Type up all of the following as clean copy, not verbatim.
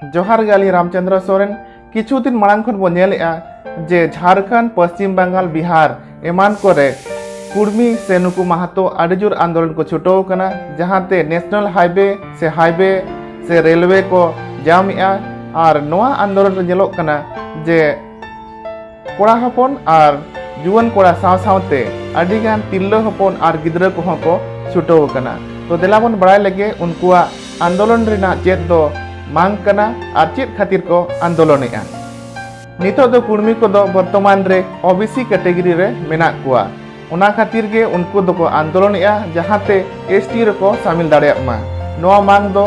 जोहार गे आली रामचंद्र सोरेन किछु दिन मांग खन बन जे झारखंड पश्चिम बंगाल बिहार एमान कोरे कुर्मी से नुकु महतो आडिजुर आंदोलन को छुटो कना जहांते नेशनल हाईवे से रेलवे को जामिया और नोआ आंदोलन रे जेलोक कना जे कोड़ा हपन और जुवन कोड़ा साव सावते आडिगान तिल्लो हपन और गिद्रा को छुटो कना। तो देलाबन बड़ाय लगे उनकुआ आंदोलन रेना चेत दो मांग कना और चेत खातिर को आंदोलनेआ। नितो दो कुर्मी को दो वर्तमान रे ओबीसी कैटेगरी रे मेना कुआ उना खातिर गे उनको दो को आंदोलनेआ जहांते एसटी रे को शामिल दाड़ेया मा। नोआ मांग दो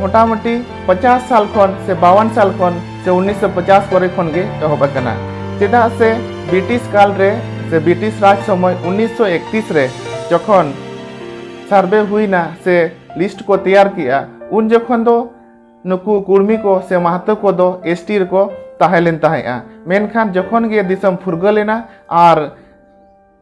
मोटामोटी 50 साल खन से 52 साल खन से 1950 करे खन गे एहब कना। चेदा से ब्रिटिश काल रे से ब्रिटिश राज समय 1931 रे जखन सर्वे हुई ना से लिस्ट को तैयार किया उन जखन दो नुकु कुर्मी को से महतो को दो एसटी को ताहेलेन ताहेआ। मेनखान जखन गे दिसम फुरगलेना और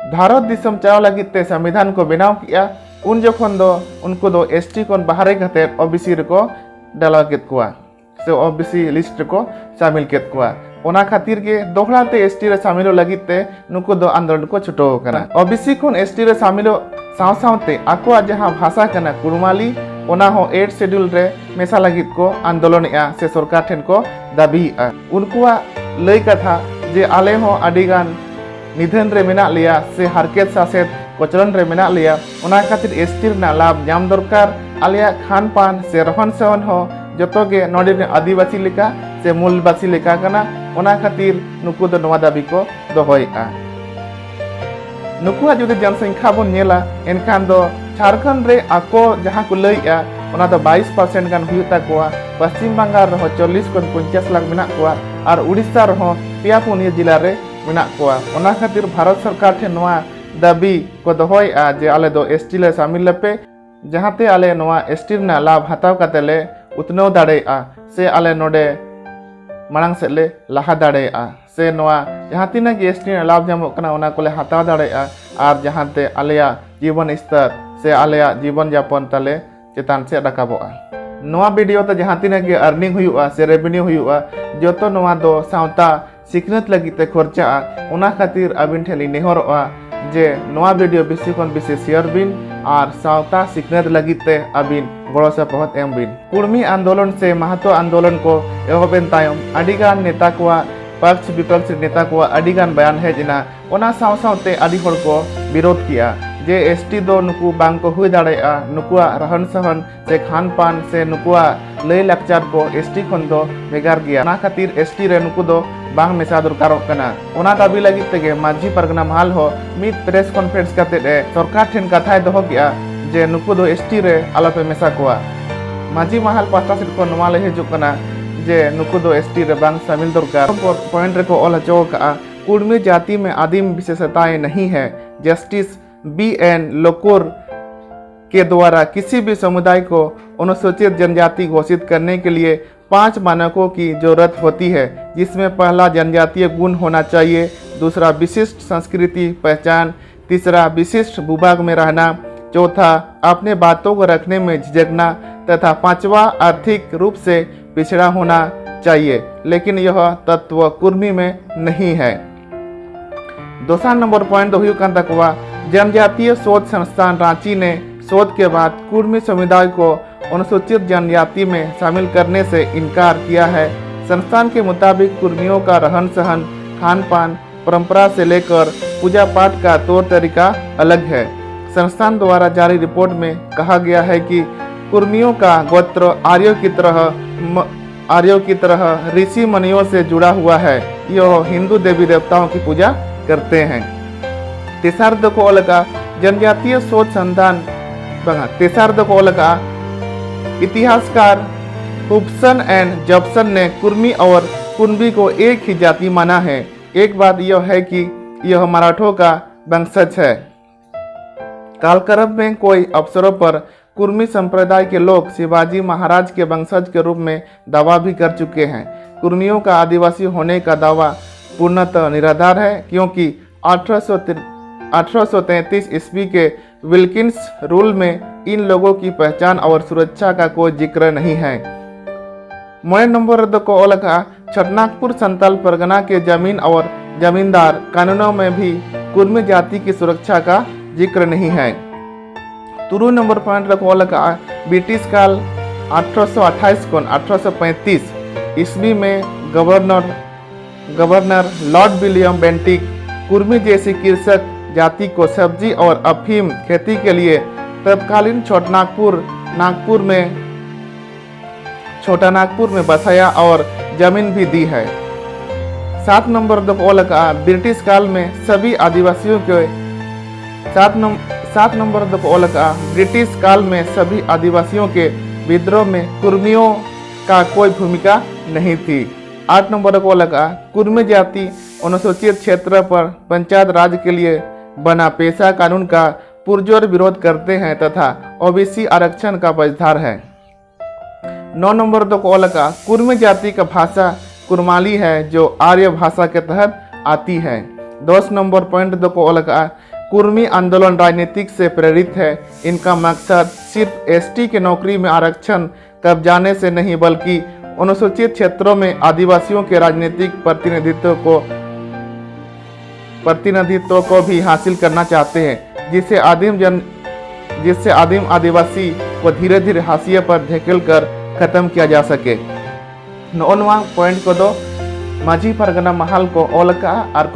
भारत दिसम चाव लगित ते संविधान को बनाव किया उन जखन दो उनको दो एसटी कोन बाहरे खाते ओबीसी को डाला केत कुआ से ओबीसी लिस्ट को शामिल केत कुआ। ओना खातिर के दोहरा ते एसटी रे शामिल लगित ते नुको दो आंदोलन को छुटो कना। ओबीसी कोन एसटी रे शामिल साव सावते आकोआ जहां भाषा कना कुरुमाली ओना हो 8 शेड्यूल रे मेसा लगित को आंदोलन या से सरकार ठेन को दाबी उनकुआ लय कथा जे आले हो आडिगान निधन रे मेना लिया से हारकेत सासेत कोचलन रे मेना लिया ओना खातिर एसटी रे लाभ नाम दरकार आलिया खान पान से रहन सहन हो जतो गे नोडे आदिवासी लेका से मूलवासी लेका कना ओना खातिर नुकु दो नवा दाबी को दोहयआ। नुकुआ जुदि जनसंख्या बन नेला एनखान दो झारखंड रे आको जहां को लयआ ओना दो 22% गान हुयुता कोआ पश्चिम बंगाल रहो 40 कोन 50 लाख मेना कोआ और उड़ीसा रहो पिया पुनिया जिला रे मेना कोआ। ओना खातिर भारत सरकार ठे नवा दाबी को दोहयआ जे आले दो एसटी ले शामिल लेपे जहांते आले नवा एसटी ना लाभ हताव कातेले उतनो दाड़ेआ से आले नोडे मांग से ले लहा दाड़ेआ से नवा जहां तीना गे एसटी लाभ जामो कना ओना कोले हताव दाड़ेआ और जहांते आलेया जीवन स्तर से आलेया जीवन यापन तले चेतान से रकाबोआ। नवा वीडियो तो जहां तीना गे अर्निंग हुयुआ से रेवेन्यू हुयुआ जतो नवा दो सावता सिखनत लगिते खर्चा ओना खातिर अबिन ठेली नेहरआ जे नवा वीडियो बेसी कोन बेसी शेयर बिन और सावता सिखनत लगिते अबिन गड़ो सपोहत एम बिन। कुर्मी आंदोलन से महतो आंदोलन को एहोबेन तायम अडिगान नेता को पक्ष विपक्ष नेता को अडिगान बयान हेजना ओना साव सावते अडी हर को विरोध किया जे एसटी दो नुकु बांग को हुई दाड़ेआ नुकुआ रहन सहन से खान पान से नुकुआ लय लाकचार को एसटी खन दो बेगार गया ना खातिर एसटी रे नुकु दो बांग मेसा दरकारों कना। ओना दाबी लगित तेगे माझी परगना महल हो मिद प्रेस कॉन्फ्रेंस काते रे सरकार ठेन कथाय दोहो किया जे नुकु दो एसटी रे आलोपे मेसा कोआ। माझी महल पास्ता सिट को नवा ले हिजुक कना जे नुकु दो एसटी रे बांग शामिल दरकार पॉइंट रे को ऑल चौका कुर्मी जाति में आदिम विशेषताएं नहीं है। जस्टिस BN लोकुर के द्वारा किसी भी समुदाय को अनुसूचित जनजाति घोषित करने के लिए 5 मानकों की जरूरत होती है जिसमें पहला जनजातीय गुण होना चाहिए, दूसरा विशिष्ट संस्कृति पहचान, तीसरा विशिष्ट भूभाग में रहना, चौथा अपने बातों को रखने में झिझकना तथा पांचवा आर्थिक रूप से पिछड़ा होना चाहिए। लेकिन यह तत्व कुर्मी में नहीं है। दूसरा नंबर पॉइंट हुआ जनजातीय शोध संस्थान रांची ने शोध के बाद कुर्मी समुदाय को अनुसूचित जनजाति में शामिल करने से इनकार किया है। संस्थान के मुताबिक कुर्मियों का रहन सहन खान पान परंपरा से लेकर पूजा पाठ का तौर तरीका अलग है। संस्थान द्वारा जारी रिपोर्ट में कहा गया है कि कुर्मियों का गोत्र आर्यों की तरह ऋषि मुनियों से जुड़ा हुआ है। यह हिंदू देवी देवताओं की पूजा करते हैं। तेसार्द को लगा जनजातीय शोध संस्थान तेसार्द को लगा इतिहासकार हुब्सन एंड जॉब्सन ने कुर्मी और कुनबी को एक ही जाति माना है। एक बात यह है कि यह मराठों का वंशज है। कालक्रम में कोई अवसरों पर कुर्मी संप्रदाय के लोग शिवाजी महाराज के वंशज के रूप में दावा भी कर चुके हैं। कुर्मियों का आदिवासी होने का दावा पूर्णतः निराधार है क्योंकि 1833 ईस्वी के विल्किंस रूल में इन लोगों की पहचान और सुरक्षा का कोई जिक्र नहीं है। मोए नंबर रदो को ओलका छोटनागपुर संताल परगना के जमीन और जमींदार कानूनों में भी कुर्मी जाति की सुरक्षा का जिक्र नहीं है। तुरु नंबर पॉइंट रखो ओलका ब्रिटिश काल 1828 को 1835 ईस्वी में governor Lord William Bentinck Kurmi जैसी कृषक जाति को सब्जी और अफीम खेती के लिए तत्कालीन छोटा नागपुर में बसाया और जमीन भी दी है। 7 नंबर दफा ब्रिटिश काल में सभी आदिवासियों के 7 नंबर दफा ब्रिटिश काल में सभी आदिवासियों के विद्रोह में कुर्मियों का कोई भूमिका नहीं थी। 8 नंबर को लगा कुर्मी जाति अनुसूचित क्षेत्र पर पंचायत राज के लिए बना पेशा कानून का पुरजोर विरोध करते हैं तथा ओबीसी आरक्षण का वजहदार है। 9 नंबर को लगा कुर्मी जाति का भाषा कुरमाली है जो आर्य भाषा के तहत आती है। 10 नंबर पॉइंट को लगा कुर्मी आंदोलन राजनीतिक से प्रेरित है। इनका मकसद सिर्फ एसटी के नौकरी में आरक्षण कब्जाने से नहीं बल्कि अनुसूचित क्षेत्रों में आदिवासियों के राजनीतिक प्रतिनिधित्व को भी हासिल करना चाहते हैं, जिससे आदिम आदिवासी को धीरे धीरे हाशिए पर धकेल कर खत्म किया जा सके। 9वां पॉइंट को दो माझी परगना महल को ओलका आर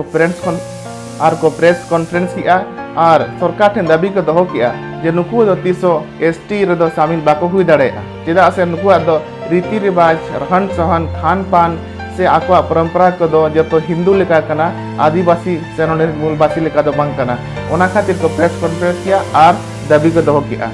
को प्रेस कॉन्फ्रेंस किया और सरकार ठेन दाबी को दोहो किया जे नुकु दो 300 एसटी रेदो शामिल बाको हुई दाड़ेगा चेदा से नुकु दो रीति रिवाज रहन सहन खान पान से आको परंपरा को दो जो हिंदू लेका कना आदिवासी से मूलवासी लेका दो बांग कना ओना खातिर को प्रेस कॉन्फ्रेंस किया और दाबी को दोहो किया।